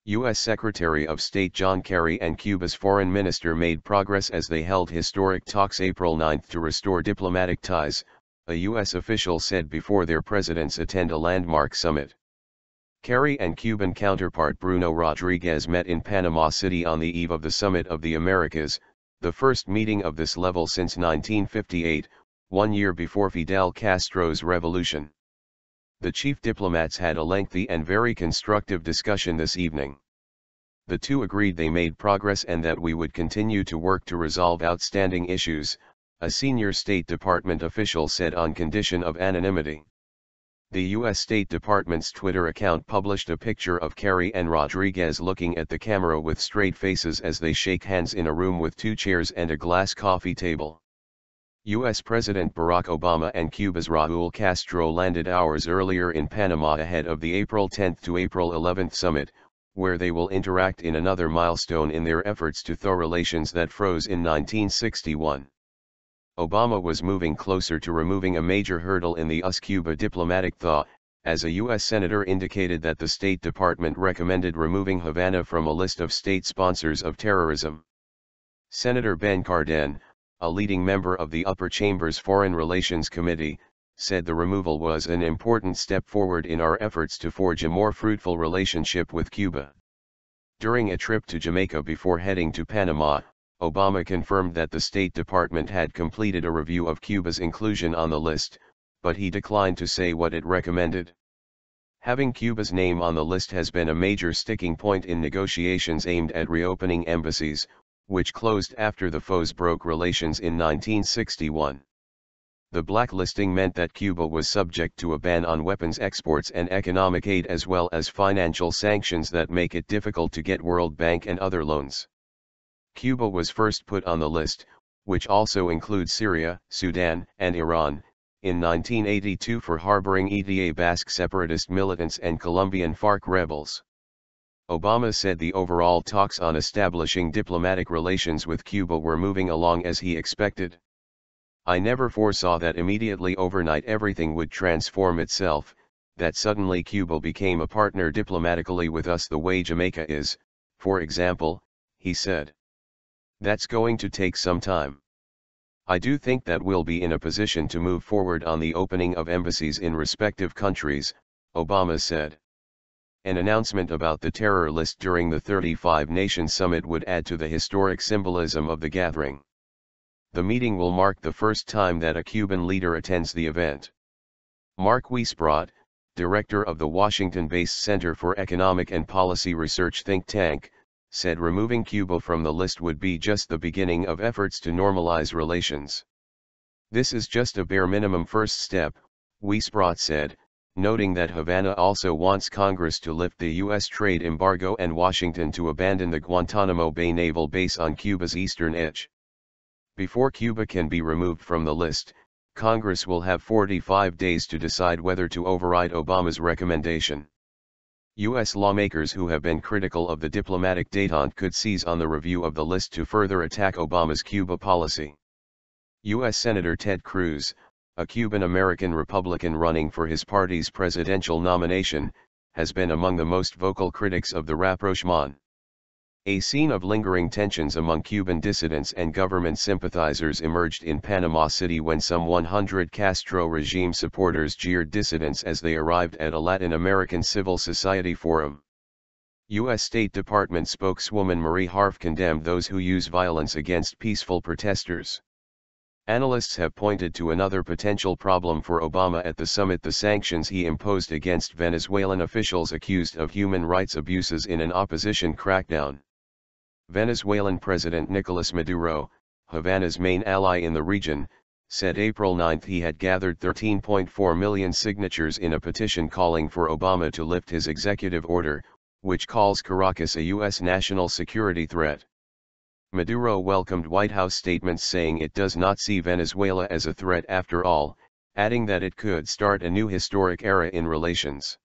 U.S. Secretary of State John Kerry and Cuba's foreign minister made progress as they held historic talks April 9 to restore diplomatic ties, a U.S. official said before their presidents attend a landmark summit. Kerry and Cuban counterpart Bruno Rodriguez met in Panama City on the eve of the Summit of the Americas, the first meeting of this level since 1958, 1 year before Fidel Castro's revolution. The chief diplomats had a lengthy and very constructive discussion this evening. The two agreed they made progress and that we would continue to work to resolve outstanding issues, a senior State Department official said on condition of anonymity. The U.S. State Department's Twitter account published a picture of Kerry and Rodriguez looking at the camera with straight faces as they shake hands in a room with 2 chairs and a glass coffee table. U.S. President Barack Obama and Cuba's Raul Castro landed hours earlier in Panama ahead of the April 10 to April 11 summit, where they will interact in another milestone in their efforts to thaw relations that froze in 1961. Obama was moving closer to removing a major hurdle in the US-Cuba diplomatic thaw, as a U.S. senator indicated that the State Department recommended removing Havana from a list of state sponsors of terrorism. Senator Ben Cardin, a leading member of the upper chamber's Foreign Relations Committee, said the removal was an important step forward in our efforts to forge a more fruitful relationship with Cuba. During a trip to Jamaica before heading to Panama, Obama confirmed that the State Department had completed a review of Cuba's inclusion on the list, but he declined to say what it recommended. Having Cuba's name on the list has been a major sticking point in negotiations aimed at reopening embassies, which closed after the foes broke relations in 1961. The blacklisting meant that Cuba was subject to a ban on weapons exports and economic aid as well as financial sanctions that make it difficult to get World Bank and other loans. Cuba was first put on the list, which also includes Syria, Sudan, and Iran, in 1982 for harboring ETA Basque separatist militants and Colombian FARC rebels. Obama said the overall talks on establishing diplomatic relations with Cuba were moving along as he expected. I never foresaw that immediately overnight everything would transform itself, that suddenly Cuba became a partner diplomatically with us the way Jamaica is, for example, he said. That's going to take some time. I do think that we'll be in a position to move forward on the opening of embassies in respective countries, Obama said. An announcement about the terror list during the 35-nation summit would add to the historic symbolism of the gathering. The meeting will mark the first time that a Cuban leader attends the event. Mark Weisbrot, director of the Washington-based Center for Economic and Policy Research think tank, said removing Cuba from the list would be just the beginning of efforts to normalize relations. This is just a bare minimum first step, Weisbrot said, noting that Havana also wants Congress to lift the U.S. trade embargo and Washington to abandon the Guantanamo Bay naval base on Cuba's eastern edge. Before Cuba can be removed from the list, Congress will have 45 days to decide whether to override Obama's recommendation. U.S. lawmakers who have been critical of the diplomatic détente could seize on the review of the list to further attack Obama's Cuba policy. U.S. Senator Ted Cruz, a Cuban-American Republican running for his party's presidential nomination, has been among the most vocal critics of the rapprochement. A scene of lingering tensions among Cuban dissidents and government sympathizers emerged in Panama City when some 100 Castro regime supporters jeered dissidents as they arrived at a Latin American civil society forum. U.S. State Department spokeswoman Marie Harf condemned those who use violence against peaceful protesters. Analysts have pointed to another potential problem for Obama at the summit: the sanctions he imposed against Venezuelan officials accused of human rights abuses in an opposition crackdown. Venezuelan President Nicolas Maduro, Havana's main ally in the region, said April 9 he had gathered 13.4 million signatures in a petition calling for Obama to lift his executive order, which calls Caracas a U.S. national security threat. Maduro welcomed White House statements saying it does not see Venezuela as a threat after all, adding that it could start a new historic era in relations.